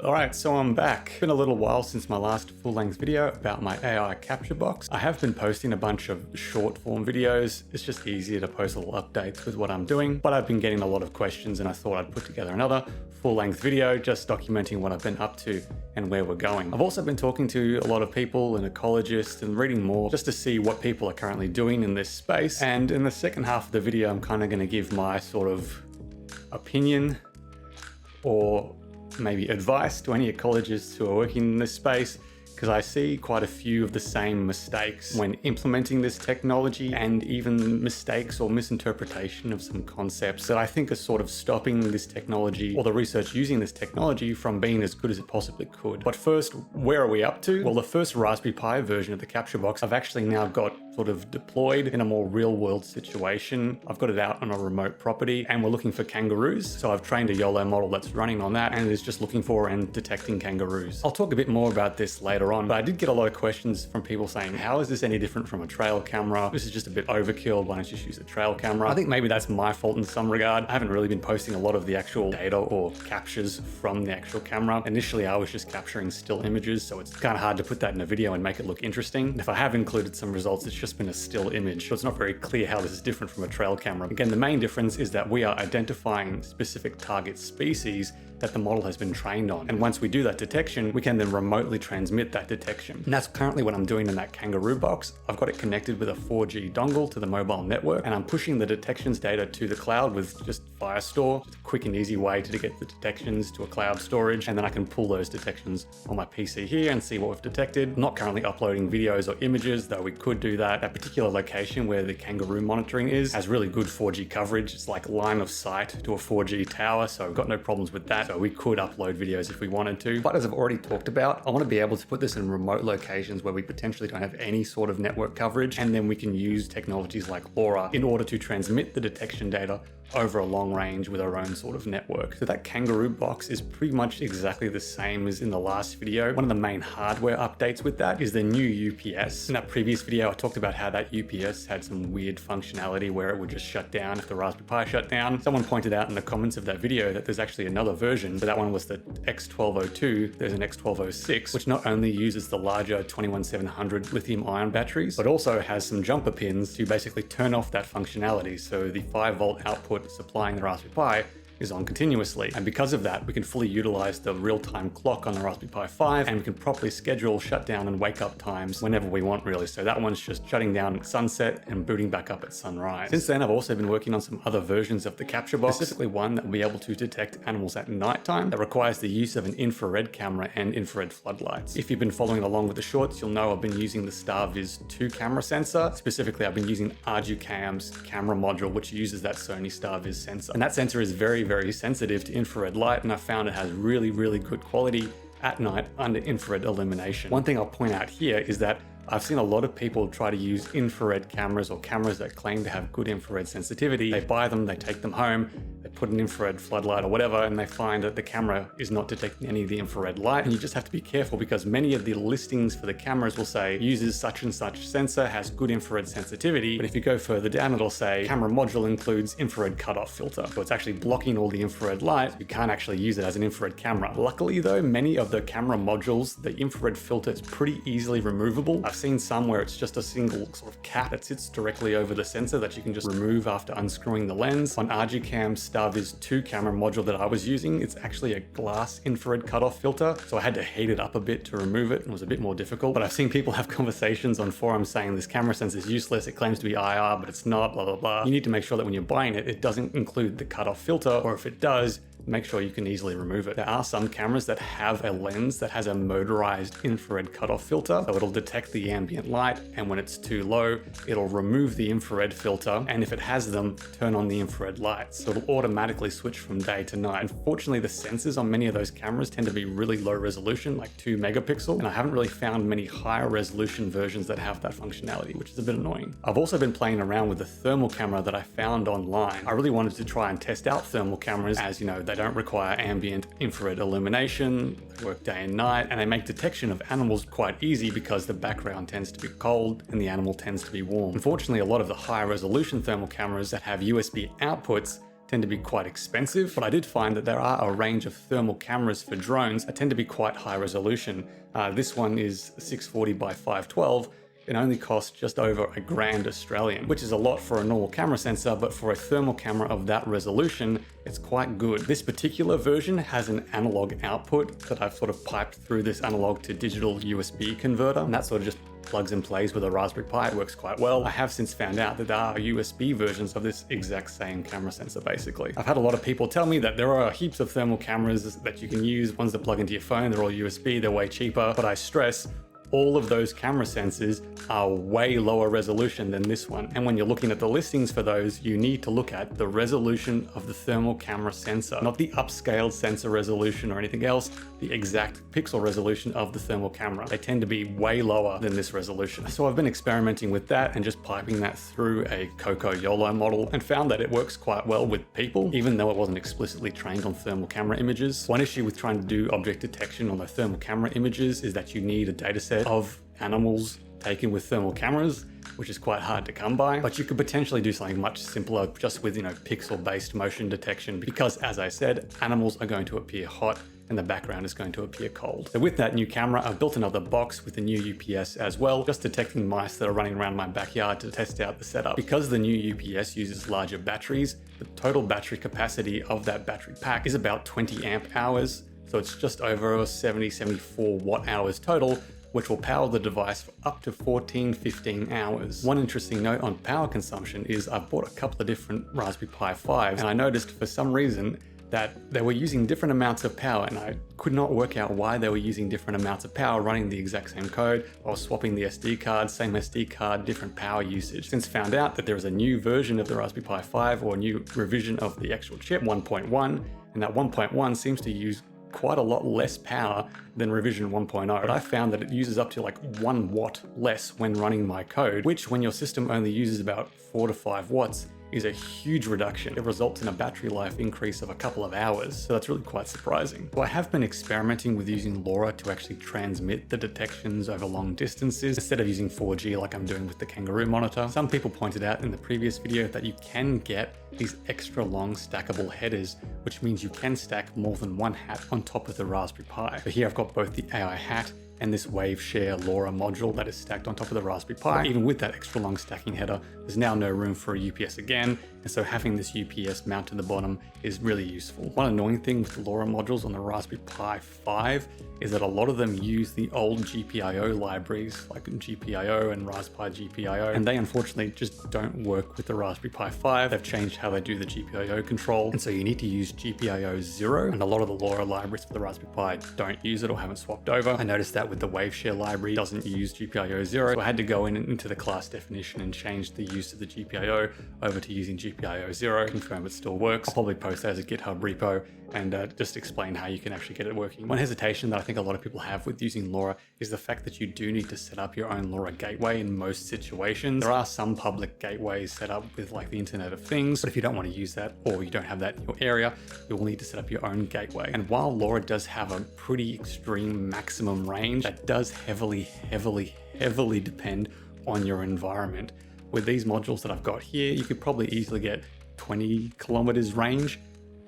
Alright, so I'm back. It's been a little while since my last full-length video about my AI capture box. I have been posting a bunch of short-form videos. It's just easier to post little updates with what I'm doing, but I've been getting a lot of questions and I thought I'd put together another full-length video just documenting what I've been up to and where we're going. I've also been talking to a lot of people and ecologists and reading more just to see what people are currently doing in this space. And in the second half of the video, I'm kind of going to give my sort of opinion or maybe advice to any ecologists who are working in this space, because I see quite a few of the same mistakes when implementing this technology, and even mistakes or misinterpretation of some concepts that I think are sort of stopping this technology or the research using this technology from being as good as it possibly could. But first, where are we up to? Well, the first Raspberry Pi version of the capture box I've actually now got sort of deployed in a more real-world situation. I've got it out on a remote property and we're looking for kangaroos. So I've trained a Yolo model that's running on that and is just looking for and detecting kangaroos. I'll talk a bit more about this later on, but I did get a lot of questions from people saying, how is this any different from a trail camera? This is just a bit overkill. Why don't you just use a trail camera? I think maybe that's my fault in some regard. I haven't really been posting a lot of the actual data or captures from the actual camera. Initially, I was just capturing still images, so it's kind of hard to put that in a video and make it look interesting. If I have included some results, it's just been a still image, so it's not very clear how this is different from a trail camera. Again, the main difference is that we are identifying specific target species that the model has been trained on. And once we do that detection, we can then remotely transmit that detection. And that's currently what I'm doing in that Kangaroo box. I've got it connected with a 4G dongle to the mobile network, and I'm pushing the detections data to the cloud with just Firestore, just a quick and easy way to get the detections to a cloud storage. And then I can pull those detections on my PC here and see what we've detected. I'm not currently uploading videos or images, though we could do that. That particular location where the kangaroo monitoring is has really good 4G coverage. It's like line of sight to a 4G tower, so I've got no problems with that. So we could upload videos if we wanted to. But as I've already talked about, I want to be able to put this in remote locations where we potentially don't have any sort of network coverage, and then we can use technologies like Lora in order to transmit the detection data over a long range with our own sort of network. So that Kangaroo box is pretty much exactly the same as in the last video. One of the main hardware updates with that is the new UPS. In that previous video, I talked about how that UPS had some weird functionality where it would just shut down if the Raspberry Pi shut down. Someone pointed out in the comments of that video that there's actually another version. So that one was the X1202. There's an X1206, which not only uses the larger 21700 lithium ion batteries, but also has some jumper pins to basically turn off that functionality. So the 5-volt output supplying the Raspberry Pi is on continuously. And because of that, we can fully utilize the real-time clock on the Raspberry Pi 5, and we can properly schedule shutdown and wake up times whenever we want, really. So that one's just shutting down at sunset and booting back up at sunrise. Since then, I've also been working on some other versions of the capture box, specifically one that will be able to detect animals at nighttime that requires the use of an infrared camera and infrared floodlights. If you've been following along with the shorts, you'll know I've been using the StarViz 2 camera sensor. Specifically, I've been using Arducam's camera module, which uses that Sony StarViz sensor. And that sensor is very sensitive to infrared light, and I found it has really good quality at night under infrared illumination. One thing I'll point out here is that I've seen a lot of people try to use infrared cameras or cameras that claim to have good infrared sensitivity. They buy them, they take them home, they put an infrared floodlight or whatever, and they find that the camera is not detecting any of the infrared light. And you just have to be careful, because many of the listings for the cameras will say uses such and such sensor, has good infrared sensitivity. But if you go further down, it'll say camera module includes infrared cutoff filter. So it's actually blocking all the infrared light. You can't actually use it as an infrared camera. Luckily though, many of the camera modules, the infrared filter is pretty easily removable. I've seen some where it's just a single sort of cap that sits directly over the sensor that you can just remove after unscrewing the lens. On Arducam's StarViz 2 camera module that I was using, it's actually a glass infrared cutoff filter, so I had to heat it up a bit to remove it. It was a bit more difficult, but I've seen people have conversations on forums saying this camera sensor is useless, it claims to be IR, but it's not, blah, blah, blah. You need to make sure that when you're buying it, it doesn't include the cutoff filter, or if it does, make sure you can easily remove it. There are some cameras that have a lens that has a motorized infrared cutoff filter, so it'll detect the ambient light, and when it's too low, it'll remove the infrared filter, and if it has them, turn on the infrared lights. So it'll automatically switch from day to night. Unfortunately, the sensors on many of those cameras tend to be really low resolution, like 2 megapixel, and I haven't really found many higher resolution versions that have that functionality, which is a bit annoying. I've also been playing around with the thermal camera that I found online. I really wanted to try and test out thermal cameras, as you know, they don't require ambient infrared illumination, they work day and night, and they make detection of animals quite easy because the background tends to be cold and the animal tends to be warm. Unfortunately, a lot of the high resolution thermal cameras that have USB outputs tend to be quite expensive, but I did find that there are a range of thermal cameras for drones that tend to be quite high resolution. This one is 640 by 512. It only costs just over $1,000 Australian, which is a lot for a normal camera sensor, but for a thermal camera of that resolution, it's quite good. This particular version has an analog output that I've sort of piped through this analog to digital USB converter, and that sort of just plugs and plays with a Raspberry Pi. It works quite well. I have since found out that there are USB versions of this exact same camera sensor, basically. I've had a lot of people tell me that there are heaps of thermal cameras that you can use, ones that plug into your phone, they're all USB, they're way cheaper, but I stress, all of those camera sensors are way lower resolution than this one. And when you're looking at the listings for those, you need to look at the resolution of the thermal camera sensor, not the upscaled sensor resolution or anything else, the exact pixel resolution of the thermal camera. They tend to be way lower than this resolution. So I've been experimenting with that and just piping that through a Coco Yolo model and found that it works quite well with people, even though it wasn't explicitly trained on thermal camera images. One issue with trying to do object detection on the thermal camera images is that you need a data set of animals taken with thermal cameras, which is quite hard to come by, but you could potentially do something much simpler just with, pixel-based motion detection, because as I said, animals are going to appear hot and the background is going to appear cold. So with that new camera, I've built another box with a new UPS as well, just detecting mice that are running around my backyard to test out the setup. Because the new UPS uses larger batteries, the total battery capacity of that battery pack is about 20 amp hours. So it's just over 74 watt hours total, which will power the device for up to 15 hours. One interesting note on power consumption is I've bought a couple of different Raspberry Pi 5s, and I noticed for some reason that they were using different amounts of power, and I could not work out why they were using different amounts of power running the exact same code. I was swapping the SD card, same SD card, different power usage. Since found out that there is a new version of the Raspberry Pi 5 or a new revision of the actual chip, 1.1, and that 1.1 seems to use quite a lot less power than revision 1.0, but I found that it uses up to like 1 watt less when running my code, which when your system only uses about 4 to 5 watts is a huge reduction. It results in a battery life increase of a couple of hours, so that's really quite surprising. So I have been experimenting with using Lora to actually transmit the detections over long distances instead of using 4G like I'm doing with the Kangaroo monitor. Some people pointed out in the previous video that you can get these extra long stackable headers, which means you can stack more than one hat on top of the Raspberry Pi. So here I've got both the AI hat and this WaveShare Lora module that is stacked on top of the Raspberry Pi. But even with that extra long stacking header, there's now no room for a UPS again, and so having this UPS mount to the bottom is really useful. One annoying thing with the Lora modules on the Raspberry Pi 5 is that a lot of them use the old GPIO libraries like GPIO and Raspberry GPIO, and they unfortunately just don't work with the Raspberry Pi 5. They've changed how they do the GPIO control, and so you need to use GPIO 0, and a lot of the Lora libraries for the Raspberry Pi don't use it or haven't swapped over. I noticed that with the WaveShare library, it doesn't use GPIO 0, so I had to go into the class definition and change the use of the GPIO over to using GPIO 0, confirm it still works. I'll probably post that as a GitHub repo and just explain how you can actually get it working. One hesitation that I think a lot of people have with using Lora is the fact that you do need to set up your own Lora gateway in most situations. There are some public gateways set up with like the Internet of Things, but if you don't want to use that or you don't have that in your area, you will need to set up your own gateway. And while Lora does have a pretty extreme maximum range, that does heavily depend on your environment. With these modules that I've got here, you could probably easily get 20 kilometers range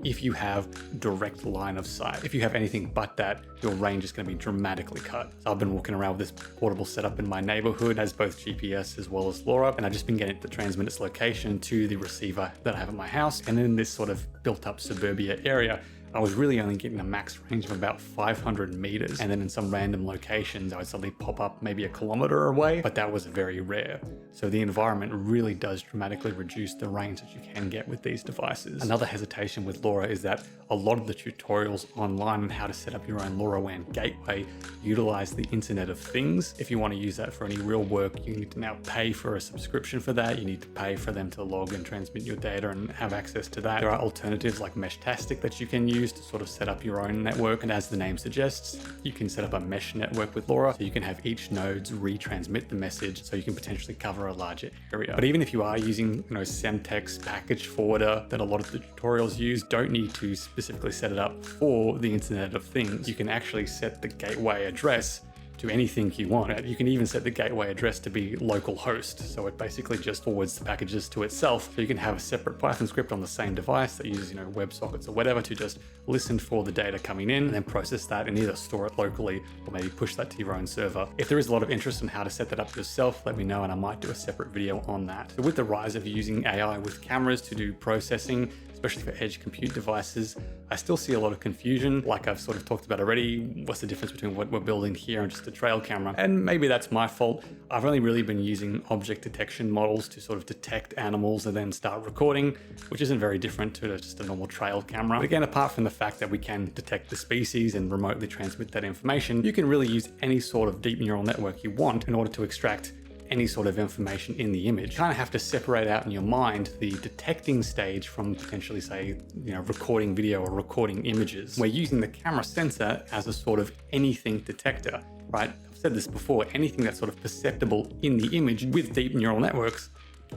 if you have direct line of sight. If you have anything but that, your range is going to be dramatically cut. So I've been walking around with this portable setup in my neighborhood, as both GPS as well as Lora, and I've just been getting it to transmit its location to the receiver that I have at my house. And in this sort of built up suburbia area, I was really only getting a max range of about 500 meters. And then in some random locations, I would suddenly pop up maybe a kilometer away, but that was very rare. So the environment really does dramatically reduce the range that you can get with these devices. Another hesitation with Lora is that a lot of the tutorials online on how to set up your own LoRaWAN gateway utilize the Internet of Things. If you want to use that for any real work, you need to now pay for a subscription for that. You need to pay for them to log and transmit your data and have access to that. There are alternatives like Meshtastic that you can use, use to sort of set up your own network. And as the name suggests, you can set up a mesh network with Lora, so you can have each nodes retransmit the message, so you can potentially cover a larger area. But even if you are using, Semtex package forwarder that a lot of the tutorials use, don't need to specifically set it up for the Internet of Things. You can actually set the gateway address to anything you want. You can even set the gateway address to be localhost, so it basically just forwards the packages to itself. So you can have a separate Python script on the same device that uses, WebSockets or whatever to just listen for the data coming in and then process that and either store it locally or maybe push that to your own server. If there is a lot of interest in how to set that up yourself, let me know and I might do a separate video on that. So with the rise of using AI with cameras to do processing, especially for edge compute devices, I still see a lot of confusion. Like I've sort of talked about already, what's the difference between what we're building here and just a trail camera? And maybe that's my fault. I've only really been using object detection models to sort of detect animals and then start recording, which isn't very different to just a normal trail camera. But again, apart from the fact that we can detect the species and remotely transmit that information, you can really use any sort of deep neural network you want in order to extract any sort of information in the image. You kind of have to separate out in your mind the detecting stage from potentially, say, recording video or recording images. We're using the camera sensor as a sort of anything detector, right? I've said this before, anything that's sort of perceptible in the image with deep neural networks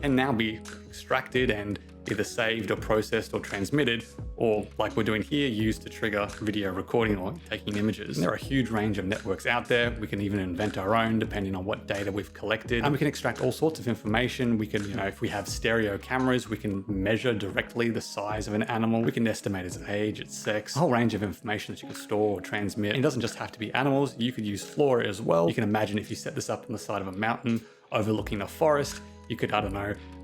can now be extracted and either saved or processed or transmitted, or like we're doing here, used to trigger video recording or taking images. And there are a huge range of networks out there. We can even invent our own depending on what data we've collected. And we can extract all sorts of information. We can, if we have stereo cameras, we can measure directly the size of an animal. We can estimate its age, its sex, a whole range of information that you can store or transmit. And it doesn't just have to be animals. You could use flora as well. You can imagine if you set this up on the side of a mountain overlooking a forest, you could,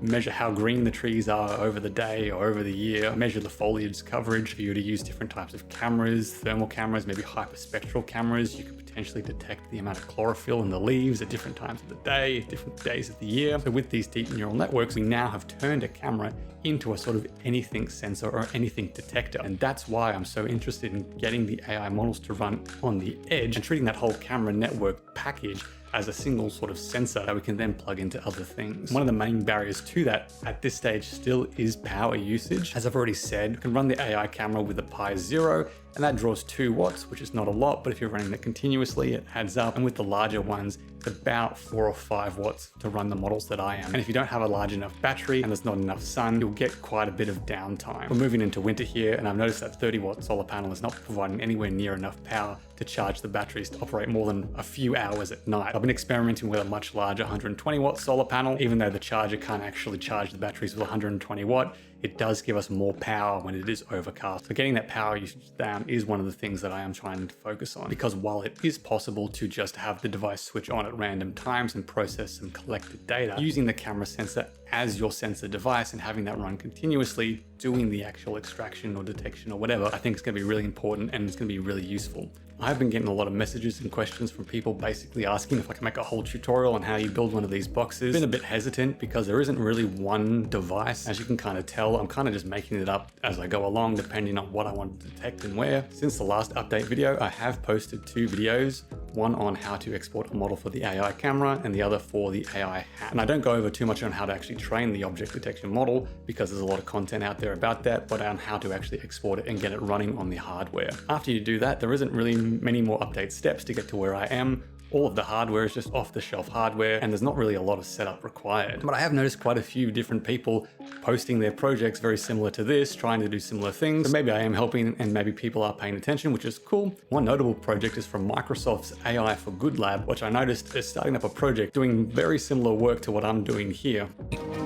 measure how green the trees are over the day or over the year, measure the foliage coverage. For you to use different types of cameras, thermal cameras, maybe hyperspectral cameras. You could potentially detect the amount of chlorophyll in the leaves at different times of the day, different days of the year. So with these deep neural networks, we now have turned a camera into a sort of anything sensor or anything detector. And that's why I'm so interested in getting the AI models to run on the edge and treating that whole camera network package as a single sort of sensor that we can then plug into other things. One of the main barriers to that at this stage still is power usage. As I've already said, you can run the AI camera with a Pi 0 and that draws 2 watts, which is not a lot, but if you're running it continuously, it adds up. And with the larger ones, it's about 4 or 5 watts to run the models that I am. And if you don't have a large enough battery and there's not enough sun, you'll get quite a bit of downtime. We're moving into winter here, and I've noticed that 30-watt solar panel is not providing anywhere near enough power to charge the batteries to operate more than a few hours at night. I've been experimenting with a much larger 120-watt solar panel. Even though the charger can't actually charge the batteries with 120 watt, it does give us more power when it is overcast. So getting that power usage down is one of the things that I am trying to focus on, because while it is possible to just have the device switch on at random times and process some collected data, using the camera sensor as your sensor device and having that run continuously, doing the actual extraction or detection or whatever, I think is going to be really important and it's going to be really useful. I've been getting a lot of messages and questions from people basically asking if I can make a whole tutorial on how you build one of these boxes. I've been a bit hesitant because there isn't really one device. As you can kind of tell, I'm kind of just making it up as I go along, depending on what I want to detect and where. Since the last update video, I have posted 2 videos, one on how to export a model for the AI camera and the other for the AI hat. And I don't go over too much on how to actually train the object detection model because there's a lot of content out there about that, but on how to actually export it and get it running on the hardware. After you do that, there isn't really many more update steps to get to where I am. All of the hardware is just off-the-shelf hardware and there's not really a lot of setup required. But I have noticed quite a few different people posting their projects very similar to this, trying to do similar things. So maybe I am helping and maybe people are paying attention, which is cool. One notable project is from Microsoft's AI for Good Lab, which I noticed is starting up a project doing very similar work to what I'm doing here.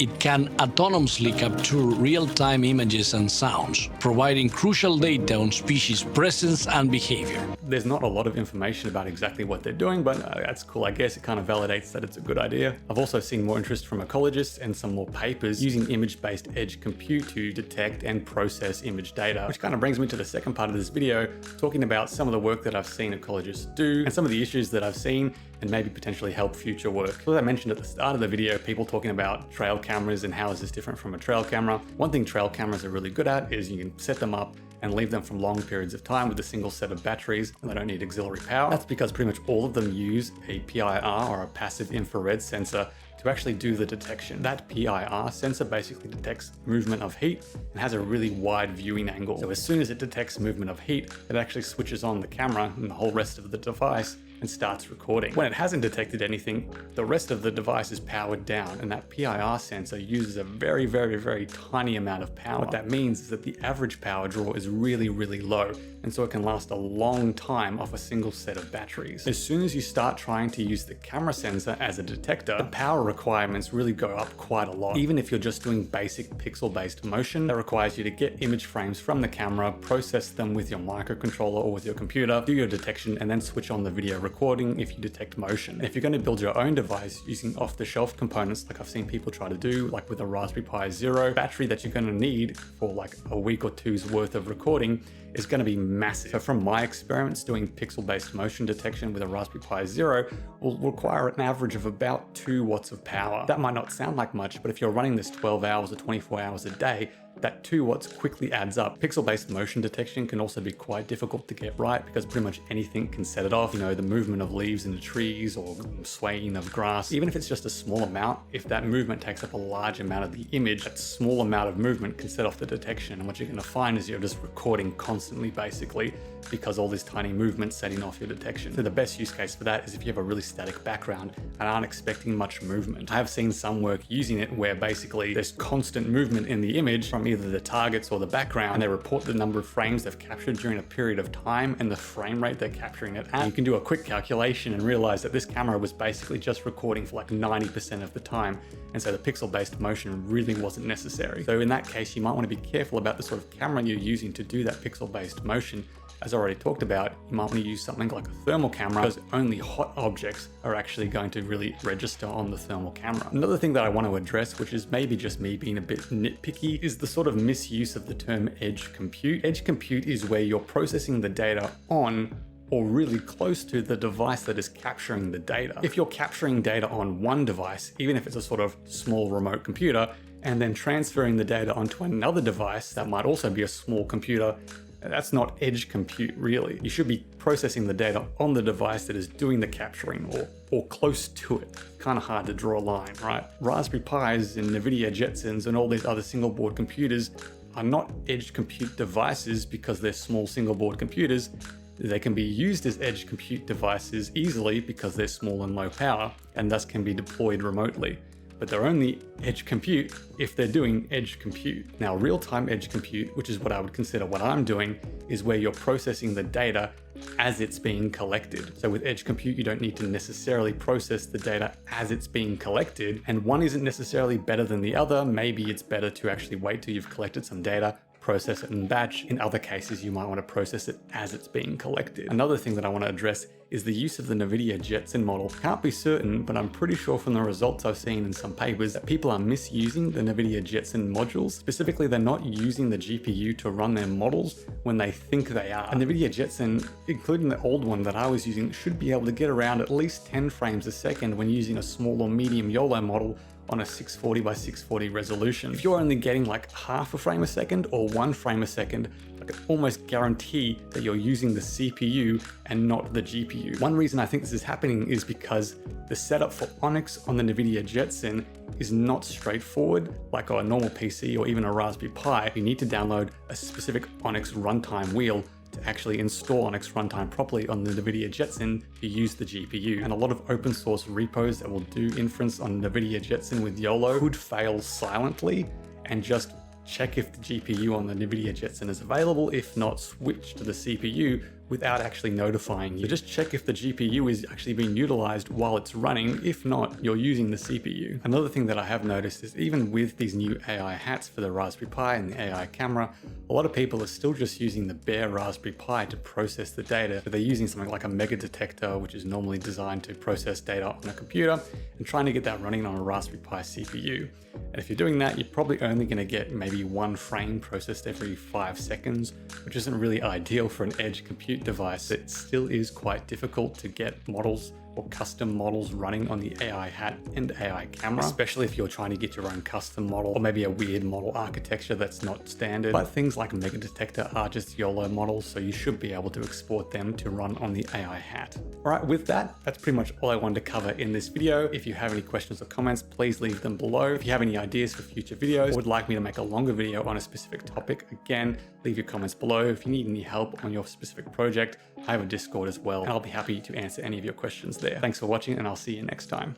It can autonomously capture real-time images and sounds, providing crucial data on species presence and behavior. There's not a lot of information about exactly what they're doing, but that's cool. I guess it kind of validates that it's a good idea. I've also seen more interest from ecologists and some more papers using image-based edge compute to detect and process image data, which kind of brings me to the second part of this video, talking about some of the work that I've seen ecologists do and some of the issues that I've seen and maybe potentially help future work. So as I mentioned at the start of the video, people talking about trail cameras and how is this different from a trail camera. One thing trail cameras are really good at is you can set them up and leave them for long periods of time with a single set of batteries and they don't need auxiliary power. That's because pretty much all of them use a PIR or a passive infrared sensor to to actually do the detection. That PIR sensor basically detects movement of heat and has a really wide viewing angle. So as soon as it detects movement of heat, it actually switches on the camera and the whole rest of the device and starts recording. When it hasn't detected anything, the rest of the device is powered down, and that PIR sensor uses a very, very, very tiny amount of power. What that means is that the average power draw is really, really low, and so it can last a long time off a single set of batteries. As soon as you start trying to use the camera sensor as a detector, the power requirements really go up quite a lot. Even if you're just doing basic pixel-based motion, that requires you to get image frames from the camera, process them with your microcontroller or with your computer, do your detection, and then switch on the video recording if you detect motion. If you're going to build your own device using off-the-shelf components like I've seen people try to do, like with a Raspberry Pi Zero, battery that you're going to need for like a week or two's worth of recording is going to be massive. So from my experiments, doing pixel-based motion detection with a Raspberry Pi Zero will require an average of about 2 watts of power. That might not sound like much, but if you're running this 12 hours or 24 hours a day, that 2 watts quickly adds up. Pixel-based motion detection can also be quite difficult to get right because pretty much anything can set it off. You know, the movement of leaves in the trees or swaying of grass. Even if it's just a small amount, if that movement takes up a large amount of the image, that small amount of movement can set off the detection. And what you're going to find is you're just recording constantly, basically, because all this tiny movement setting off your detection. So the best use case for that is if you have a really static background and aren't expecting much movement. I have seen some work using it where basically there's constant movement in the image from either the targets or the background, and they report the number of frames they've captured during a period of time and the frame rate they're capturing it at. You can do a quick calculation and realize that this camera was basically just recording for like 90% of the time, and so the pixel-based motion really wasn't necessary. So in that case, you might want to be careful about the sort of camera you're using to do that pixel-based motion. As I already talked about, you might want to use something like a thermal camera because only hot objects are actually going to really register on the thermal camera. Another thing that I want to address, which is maybe just me being a bit nitpicky, is the sort of misuse of the term edge compute. Edge compute is where you're processing the data on or really close to the device that is capturing the data. If you're capturing data on one device, even if it's a sort of small remote computer, and then transferring the data onto another device that might also be a small computer, that's not edge compute really. You should be processing the data on the device that is doing the capturing or close to it. Kind of hard to draw a line, right? Raspberry Pis and NVIDIA Jetsons and all these other single board computers are not edge compute devices because they're small single board computers. They can be used as edge compute devices easily because they're small and low power and thus can be deployed remotely. But they're only edge compute if they're doing edge compute. Now, real-time edge compute, which is what I would consider what I'm doing, is where you're processing the data as it's being collected. So with edge compute, you don't need to necessarily process the data as it's being collected, and one isn't necessarily better than the other. Maybe it's better to actually wait till you've collected some data, process it in batch. In other cases, you might want to process it as it's being collected. Another thing that I want to address is the use of the NVIDIA Jetson model. Can't be certain, but I'm pretty sure from the results I've seen in some papers that people are misusing the NVIDIA Jetson modules. Specifically, they're not using the GPU to run their models when they think they are. And NVIDIA Jetson, including the old one that I was using, should be able to get around at least 10 frames a second when using a small or medium Yolo model on a 640 by 640 resolution. If you're only getting like half a frame a second or 1 frame a second, I can almost guarantee that you're using the CPU and not the GPU. One reason I think this is happening is because the setup for Onyx on the NVIDIA Jetson is not straightforward like on a normal PC or even a Raspberry Pi. You need to download a specific Onyx runtime wheel to actually install Onyx runtime properly on the NVIDIA Jetson to use the GPU. And a lot of open source repos that will do inference on NVIDIA Jetson with Yolo could fail silently and just check if the GPU on the NVIDIA Jetson is available. If not, switch to the CPU without actually notifying you. So just check if the GPU is actually being utilized while it's running. If not, you're using the CPU. Another thing that I have noticed is even with these new AI hats for the Raspberry Pi and the AI camera, a lot of people are still just using the bare Raspberry Pi to process the data. So they're using something like a mega detector, which is normally designed to process data on a computer, and trying to get that running on a Raspberry Pi CPU. And if you're doing that, you're probably only going to get maybe 1 frame processed every 5 seconds, which isn't really ideal for an edge compute device. It still is quite difficult to get models or custom models running on the AI hat and AI camera, especially if you're trying to get your own custom model or maybe a weird model architecture that's not standard. But things like Mega Detector are just Yolo models, so you should be able to export them to run on the AI hat. All right, with that, that's pretty much all I wanted to cover in this video. If you have any questions or comments, please leave them below. If you have any ideas for future videos or would like me to make a longer video on a specific topic, again, leave your comments below. If you need any help on your specific project, I have a Discord as well, and I'll be happy to answer any of your questions there. Thanks for watching, and I'll see you next time.